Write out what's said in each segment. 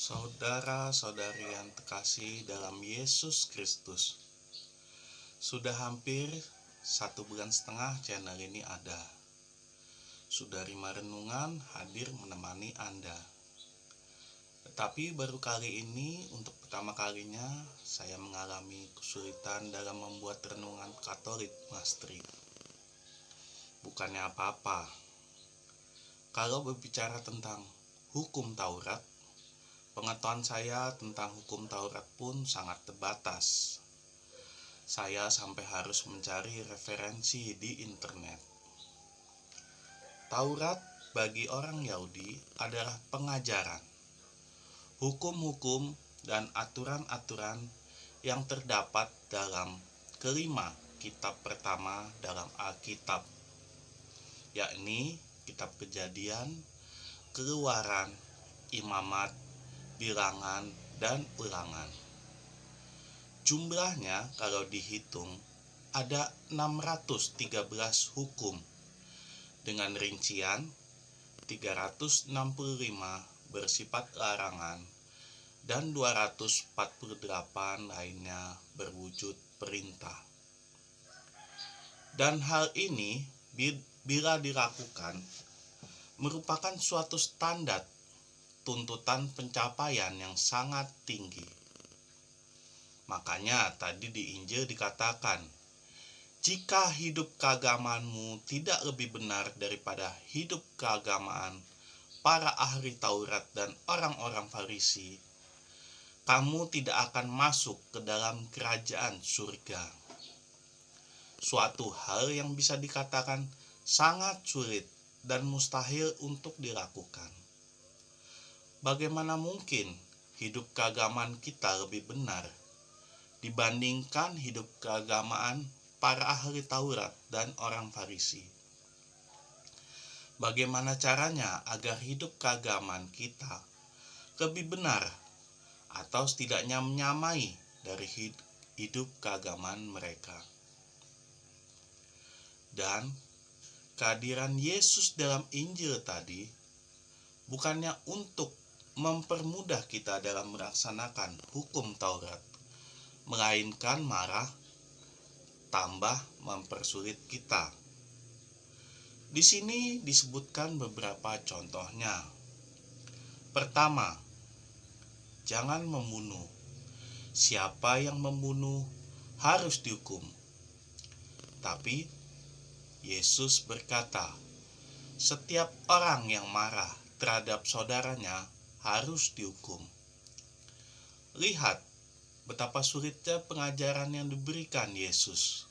Saudara-saudari yang terkasih dalam Yesus Kristus, sudah hampir 1,5 bulan channel ini ada. Sudah 5 renungan hadir menemani Anda. Tetapi baru kali ini, untuk pertama kalinya, saya mengalami kesulitan dalam membuat renungan Katolik Mastri. Bukannya apa-apa. Kalau berbicara tentang hukum Taurat, pengetahuan saya tentang hukum Taurat pun sangat terbatas. Saya sampai harus mencari referensi di internet. Taurat bagi orang Yahudi adalah pengajaran, hukum-hukum dan aturan-aturan yang terdapat dalam kelima kitab pertama dalam Alkitab, yakni kitab Kejadian, Keluaran, Imamat, Bilangan, dan Ulangan. Jumlahnya kalau dihitung ada 613 hukum dengan rincian 365 bersifat larangan dan 248 lainnya berwujud perintah. Dan hal ini bila dilakukan merupakan suatu standar tuntutan pencapaian yang sangat tinggi. Makanya tadi di Injil dikatakan, jika hidup keagamaanmu tidak lebih benar daripada hidup keagamaan para ahli Taurat dan orang-orang Farisi, kamu tidak akan masuk ke dalam kerajaan surga. Suatu hal yang bisa dikatakan sangat sulit dan mustahil untuk dilakukan. Bagaimana mungkin hidup keagamaan kita lebih benar dibandingkan hidup keagamaan para ahli Taurat dan orang Farisi? Bagaimana caranya agar hidup keagamaan kita lebih benar atau setidaknya menyamai dari hidup keagamaan mereka? Dan kehadiran Yesus dalam Injil tadi bukannya untuk mempermudah kita dalam melaksanakan hukum Taurat, melainkan malah tambah mempersulit kita. Di sini disebutkan beberapa contohnya. Pertama, jangan membunuh. Siapa yang membunuh harus dihukum. Tapi Yesus berkata, setiap orang yang marah terhadap saudaranya harus dihukum. Lihat betapa sulitnya pengajaran yang diberikan Yesus,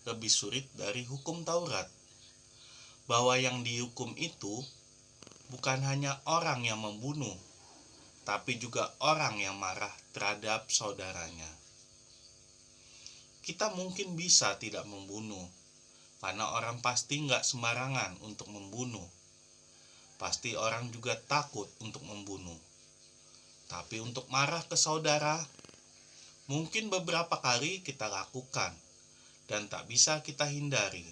lebih sulit dari hukum Taurat, bahwa yang dihukum itu bukan hanya orang yang membunuh, tapi juga orang yang marah terhadap saudaranya. Kita mungkin bisa tidak membunuh, karena orang pasti nggak sembarangan untuk membunuh. Pasti orang juga takut untuk membunuh. Tapi untuk marah ke saudara, mungkin beberapa kali kita lakukan dan tak bisa kita hindari,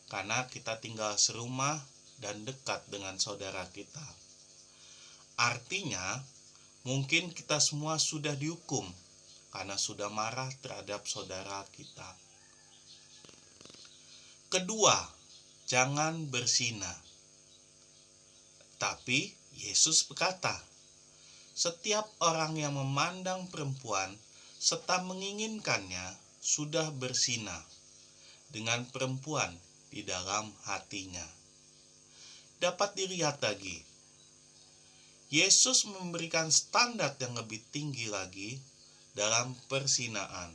karena kita tinggal serumah dan dekat dengan saudara kita. Artinya, mungkin kita semua sudah dihukum karena sudah marah terhadap saudara kita. Kedua, jangan berzina. Tapi Yesus berkata, setiap orang yang memandang perempuan serta menginginkannya sudah berzina dengan perempuan di dalam hatinya. Dapat dilihat lagi, Yesus memberikan standar yang lebih tinggi lagi dalam perzinaan.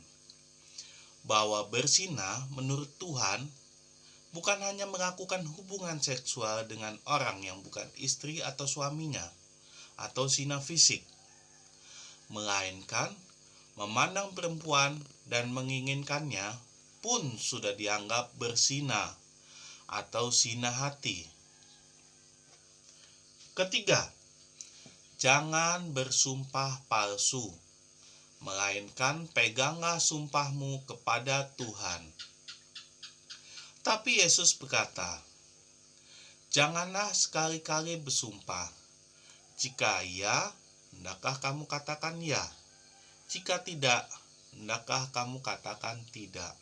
Bahwa berzina menurut Tuhan bukan hanya melakukan hubungan seksual dengan orang yang bukan istri atau suaminya, atau zina fisik, melainkan memandang perempuan dan menginginkannya pun sudah dianggap berzina atau zina hati. Ketiga, jangan bersumpah palsu, melainkan peganglah sumpahmu kepada Tuhan. Tapi Yesus berkata, janganlah sekali-kali bersumpah, jika ia Hendakkah kamu katakan ya? Jika tidak, hendakkah kamu katakan tidak?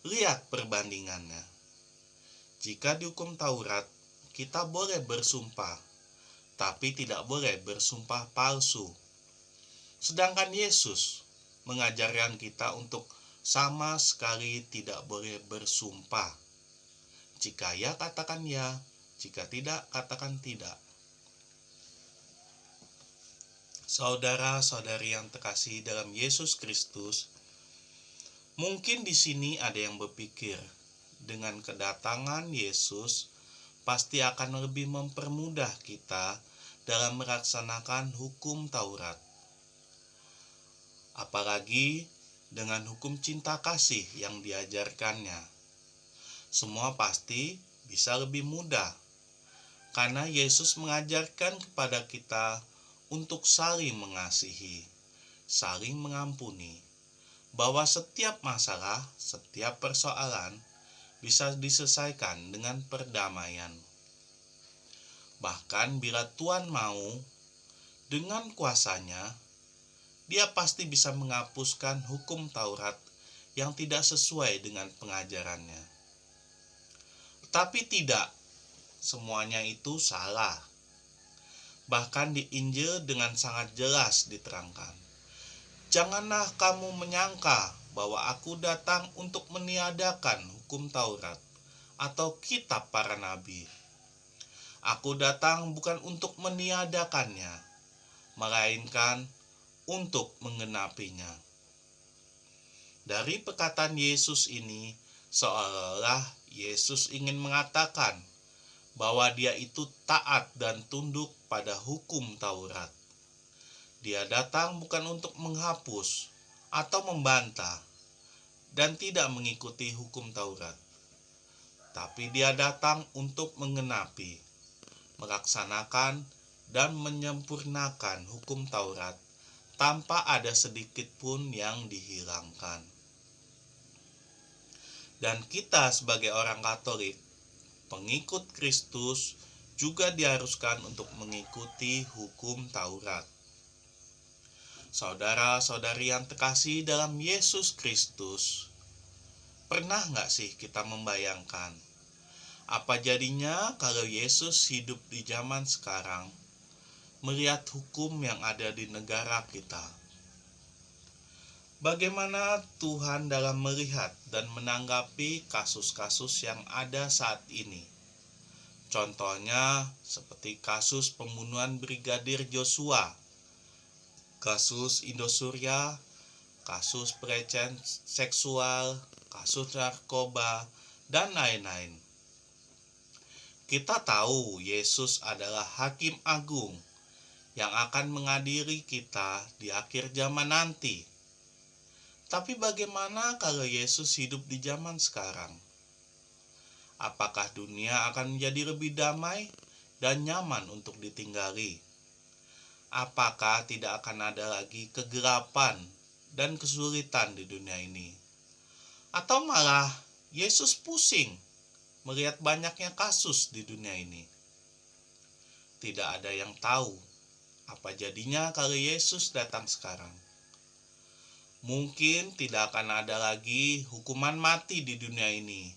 Lihat perbandingannya. Jika di hukum Taurat, kita boleh bersumpah, tapi tidak boleh bersumpah palsu. Sedangkan Yesus mengajarkan kita untuk sama sekali tidak boleh bersumpah. Jika ya, katakan ya. Jika tidak, katakan tidak. Saudara-saudari yang terkasih dalam Yesus Kristus, mungkin di sini ada yang berpikir, dengan kedatangan Yesus pasti akan lebih mempermudah kita dalam melaksanakan hukum Taurat. Apalagi dengan hukum cinta kasih yang diajarkannya. Semua pasti bisa lebih mudah, karena Yesus mengajarkan kepada kita untuk saling mengasihi, saling mengampuni, bahwa setiap masalah, setiap persoalan bisa diselesaikan dengan perdamaian. Bahkan bila Tuhan mau, dengan kuasanya, Dia pasti bisa menghapuskan hukum Taurat yang tidak sesuai dengan pengajarannya. Tapi tidak, semuanya itu salah. Bahkan di Injil dengan sangat jelas diterangkan, janganlah kamu menyangka bahwa aku datang untuk meniadakan hukum Taurat atau kitab para nabi. Aku datang bukan untuk meniadakannya, melainkan untuk menggenapinya. Dari perkataan Yesus ini, seolah-olah Yesus ingin mengatakan bahwa Dia itu taat dan tunduk pada hukum Taurat. Dia datang bukan untuk menghapus atau membantah dan tidak mengikuti hukum Taurat, tapi Dia datang untuk menggenapi, melaksanakan dan menyempurnakan hukum Taurat tanpa ada sedikit pun yang dihilangkan. Dan kita sebagai orang Katolik, pengikut Kristus, juga diharuskan untuk mengikuti hukum Taurat. Saudara-saudari yang terkasih dalam Yesus Kristus, pernah nggak sih kita membayangkan apa jadinya kalau Yesus hidup di zaman sekarang, melihat hukum yang ada di negara kita? Bagaimana Tuhan dalam melihat dan menanggapi kasus-kasus yang ada saat ini? Contohnya seperti kasus pembunuhan Brigadir Joshua, kasus Indosuria, kasus pelecehan seksual, kasus narkoba, dan lain-lain. Kita tahu Yesus adalah Hakim Agung yang akan mengadili kita di akhir zaman nanti. Tapi bagaimana kalau Yesus hidup di zaman sekarang? Apakah dunia akan menjadi lebih damai dan nyaman untuk ditinggali? Apakah tidak akan ada lagi kegelapan dan kesulitan di dunia ini? Atau malah Yesus pusing melihat banyaknya kasus di dunia ini? Tidak ada yang tahu apa jadinya kalau Yesus datang sekarang. Mungkin tidak akan ada lagi hukuman mati di dunia ini,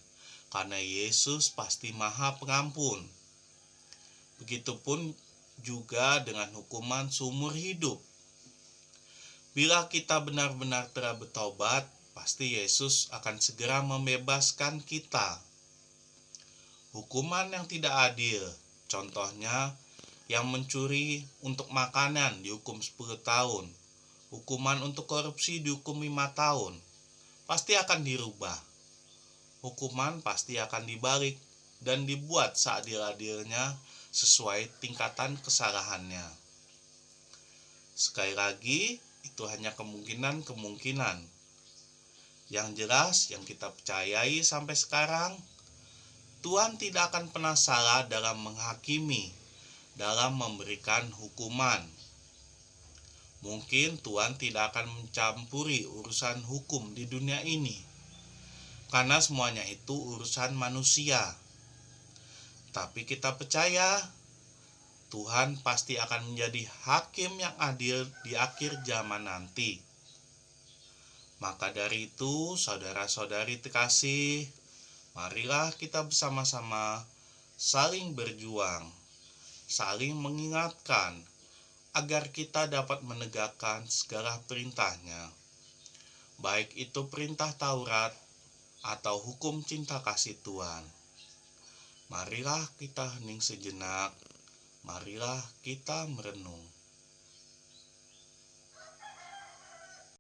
karena Yesus pasti Maha Pengampun. Begitupun juga dengan hukuman seumur hidup. Bila kita benar-benar telah bertobat, pasti Yesus akan segera membebaskan kita. Hukuman yang tidak adil, contohnya yang mencuri untuk makanan dihukum 10 tahun, hukuman untuk korupsi dihukum 5 tahun, pasti akan dirubah. Hukuman pasti akan dibalik dan dibuat seadil-adilnya sesuai tingkatan kesalahannya. Sekali lagi, itu hanya kemungkinan-kemungkinan. Yang jelas, yang kita percayai sampai sekarang, Tuhan tidak akan pernah salah dalam menghakimi, dalam memberikan hukuman. Mungkin Tuhan tidak akan mencampuri urusan hukum di dunia ini, karena semuanya itu urusan manusia. Tapi kita percaya Tuhan pasti akan menjadi hakim yang adil di akhir zaman nanti. Maka dari itu, saudara-saudari terkasih, marilah kita bersama-sama saling berjuang, saling mengingatkan, agar kita dapat menegakkan segala perintahnya, baik itu perintah Taurat atau hukum cinta kasih Tuhan. Marilah kita hening sejenak, marilah kita merenung.